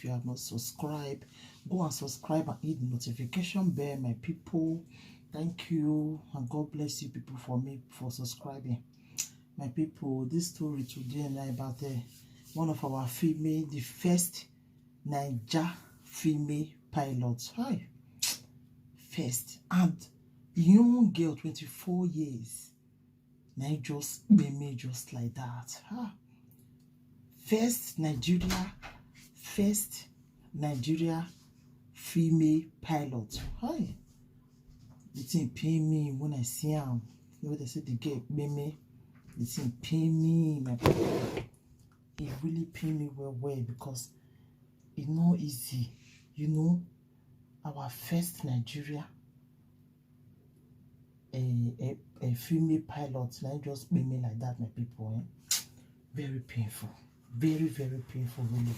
you have not subscribed, go and subscribe and hit the notification bell, my people. Thank you, and God bless you people for subscribing. My people, this story today and about one of our female, the first Naija female pilot. Hi. First, and young girl, 24 years. Now just me just like that. First Nigeria female pilot. Hi. The thing pain me when I see him. You know they say the girl me. The thing pain me, my people. It really pain me well because it's not easy. You know, our first Nigeria a female pilot, now just made me like that, my people. Very painful, very painful, really.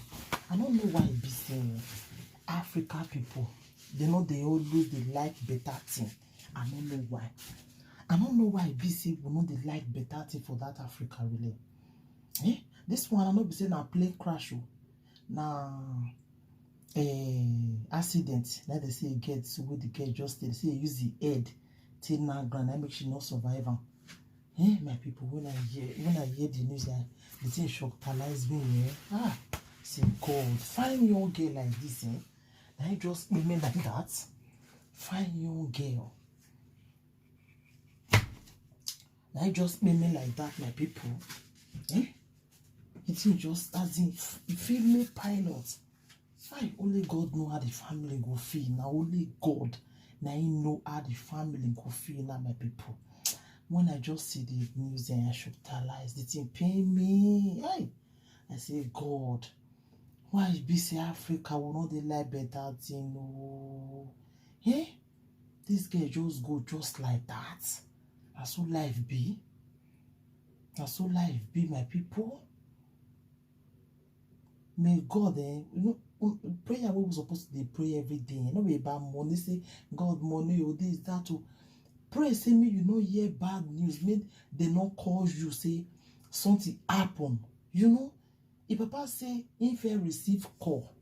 I don't know why it be saying Africa people, they always like better thing. I don't know why. I don't know why it be saying we know they like better thing for that Africa, really. This one I know be saying now plane crash, now accident. Now they say get so with the girl just they say use the head till now grand, I make she not survive. My people, when I hear the news, the thing shockalize me. Say God, find young girl like this. Now just make me like that. Find young girl. Now just make me like that, my people. It's just as in female pilot. Why only God know how the family go feel. Now only God. Now I know how the family go feel now, my people. When I just see the news and I shockalize, the thing pain me. I say, God, why be say Africa will not they like better thing? No. This girl just go just like that. That's so life be. That's so life be, my people. May God, you know, prayer we were supposed to pray every day. You know, we about money, say God money or this, that too. Pray, say me, you know, hear bad news. May they not call you, say something happen. You know, if Papa say if I receive call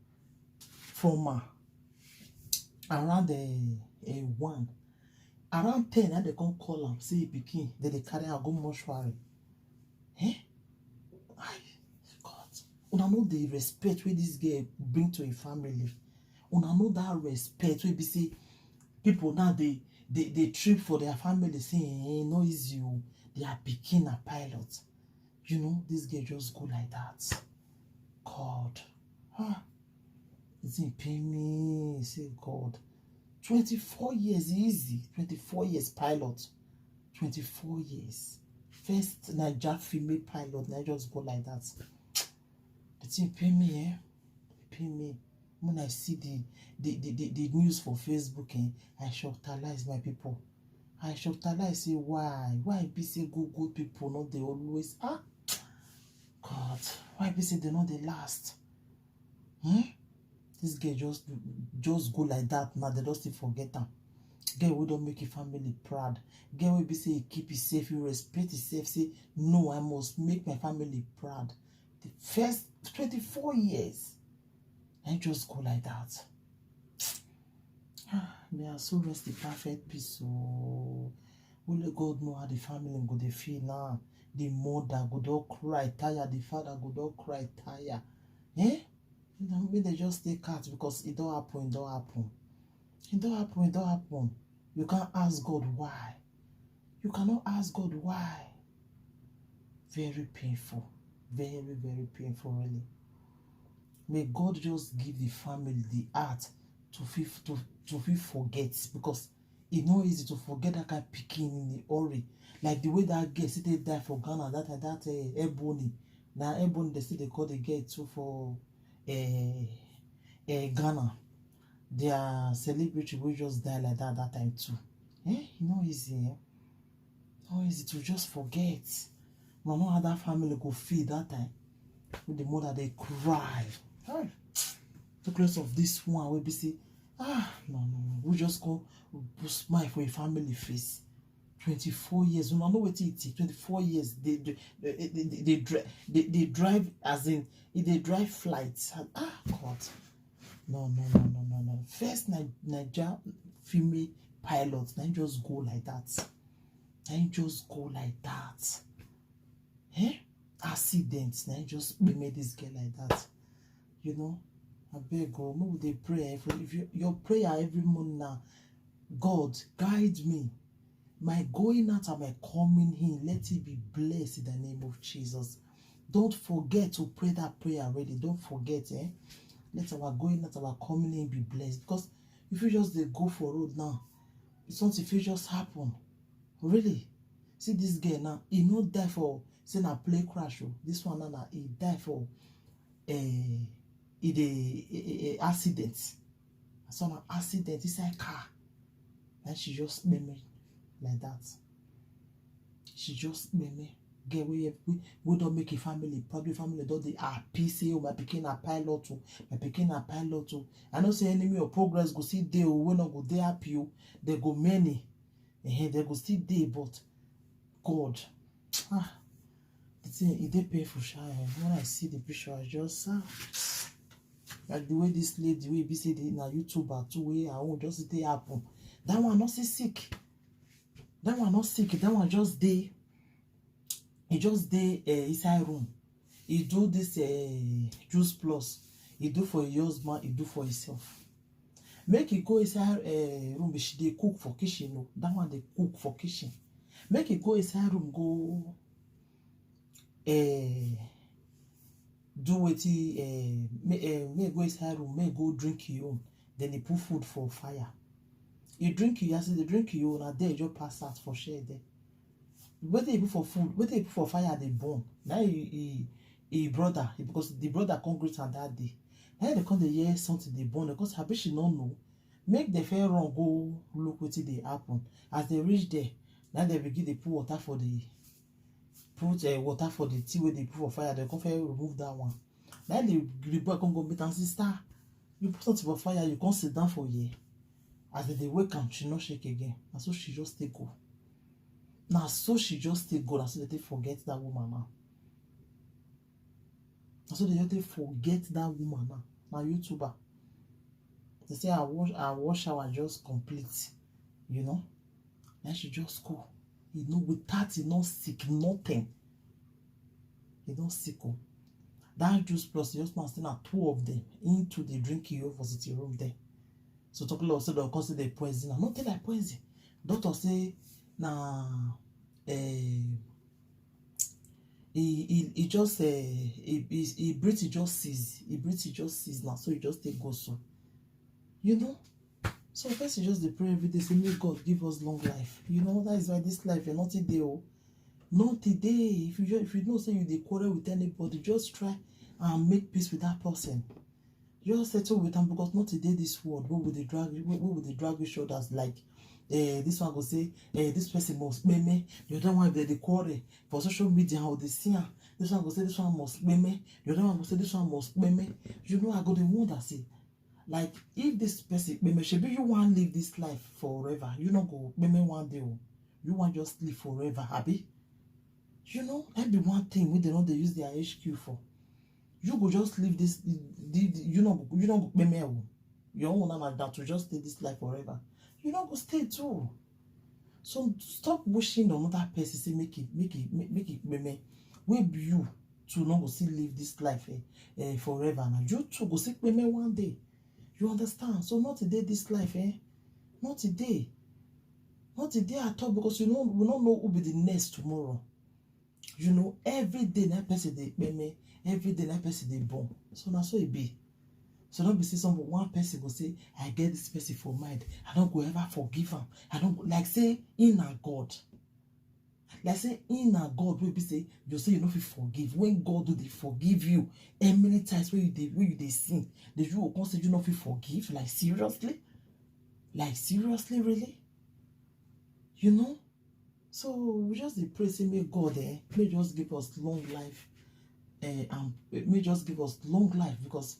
from around one, around 10, and they can call him, say pikin, then they carry her go mortuary. Una know the respect where this girl bring to a family. Una know that respect where be say people now they trip for their family saying no easy, they are picking a pilot. You know, this girl just go like that. God. It's in pain me. Say God. 24 years easy. 24 years pilot. 24 years. First Naija female pilot. Now just go like that. The thing pain me, pain me. When I see the news for Facebook, I shockalize my people. I shockalize, say why be say good people not they always God, why be say they not they last? This girl just go like that now. They don't still forget them. Girl we don't make your family proud. Girl will be say keep it safe, you respect yourself. Say no, I must make my family proud. The first 24 years. I just go like that. May I so rest the perfect peace. So only God know how the family go they feel now. The mother go don't cry tired. The father go don't cry tired. Maybe they just stay cat because it don't happen. It don't happen. It don't happen. It don't happen. You can't ask God why. You cannot ask God why. Very painful. Very painful, really. May God just give the family the heart to feel forget, because it's not easy to forget that kind of picking in the hurry. Like the way that girl still die for Ghana, that Ebony. Now Ebony they still they call the girl too for Ghana. Their celebrity will just die like that time too. It's not easy. Not easy to just forget. No know how that family go feel that time. With the mother they cry. The close of this one will be say, no. We just go smile for a family face. 24 years. We don't know what it is. 24 years. They drive as in they drive flights. God. No. First Niger female pilot, then just go like that. Then just go like that. Eh? Accidents, then just made this girl like that. You know? I beg God, maybe they pray your prayer every morning now. God, guide me. My going out and my coming in, let it be blessed in the name of Jesus. Don't forget to pray that prayer already. Don't forget, eh? Let our going out, our coming in be blessed. Because if you just go for road now, it's not if it just happen. Really? See this girl now, he not die for saying a plane crash. This one now, he die for a accident. I saw an accident inside car. And she just made me like that. She just made me. Get we don't make a family. Probably family don't they happy say oh my pikin a pilot too. My pikin a pilot too. I know say enemy or progress go see day or when not go they happy. They go many. They go still day, but God. The thing it dey painful shy. When I see the picture, I just like the way this lady, the way be say the na YouTuber too way I won't just stay happen. That one not sick. That one not sick. That one just day. He just dey inside room. He do this juice plus. He do for his husband. He do for himself. Make he go inside room. She dey cook for kitchen. No, that one they cook for kitchen. Make he go inside room. Go do wetin make go inside room. Make go drink your own. Then he put food for fire. He drink you. As he drink your own, and then he just pass out for share there. Wetin he put for food, wetin he put for fire, they burn. Now he brother, because the brother come greet am that day. Now they come dey hear something they burn because her she no know. Make the fair run go look wetin dey happen. As they reach there, now they begin dey put water for the tea where they put for fire. They come fair remove that one. Now the boy come go meet am, sister, you put something for fire, you come sit down for here. As they wake am, she no shake again. And so she just take go. Now, so she just take go. Now, so they forget that woman now. Now, so they just forget that woman now. Now, YouTuber. They say, I wash shower just complete. You know? Then she just go. You know, with that, he not sick, nothing. He not sick. Oh. That juice plus, the husband still have two of them into the drinking university room there. So, talk a lot, so they'll consider the poison. Now, nothing like poison. Doctor say, nah, he just he breathe, he just sees. He breathe, he just sees now. So he just take go so. You know? So first you just dey pray every day, say may God give us long life. You know, that is why this life you're not today. Oh. Not today. If you know say you dey quarrel with anybody, just try and make peace with that person. Just settle with them, because not today this world where would they drag each other like this one go say this person must meme, the other one they quarrel for social media how they see her. This one go say this one must meme, the other one go say this one must meme. You know, I go the wonder say, like if this person meme, maybe you want to live this life forever. You don't go meme one day. You want just live forever, happy. You know, that be one thing we they use their HQ for. You go just live this, you don't go meme. Your own like that to just stay this life forever. You don't go stay too. So stop wishing on another person. Say make it meme. Where be you to not go still live this life forever? Now you too go see meme one day. You understand? So not today this life, not today. Not today at all, because you know we don't know who be the next tomorrow. You know, every day that person they meme, every day that person they born. So now so it be. So don't be say someone one person go say, I get this person for mind. I don't go ever forgive him. I don't go, like say in a God. Like say in a God will be say you say you know if you forgive. When God do they forgive you, and many times where you they sin, the you will consider you know if you forgive. Like seriously? Like seriously, really? You know? So we just pray say may God may just give us long life. And may just give us long life, because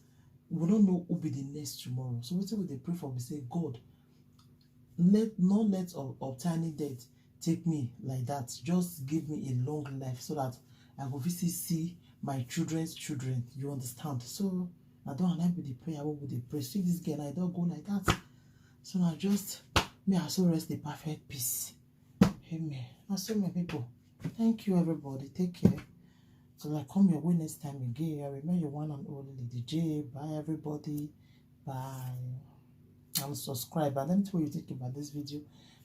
we don't know who will be the next tomorrow. So what we pray for, we say, God, not let obtaining death take me like that. Just give me a long life so that I will visit see my children's children. You understand? So I don't like with the prayer, what would they pray? See this girl, I don't go like that. So I just may I so rest the perfect peace. Amen. And so my people, thank you everybody. Take care. So I come your way next time again. I remember your one and only Lady J. Bye everybody. Bye. And subscribe. And let me tell you think about this video.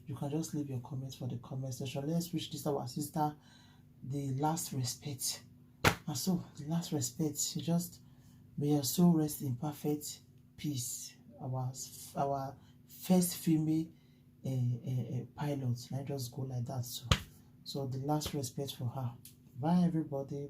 You can just leave your comments for the comment section. Let's wish this our sister the last respect. And so the last respect, just may your soul rest in perfect peace. Our first female pilot. I just go like that. So the last respect for her. Bye everybody.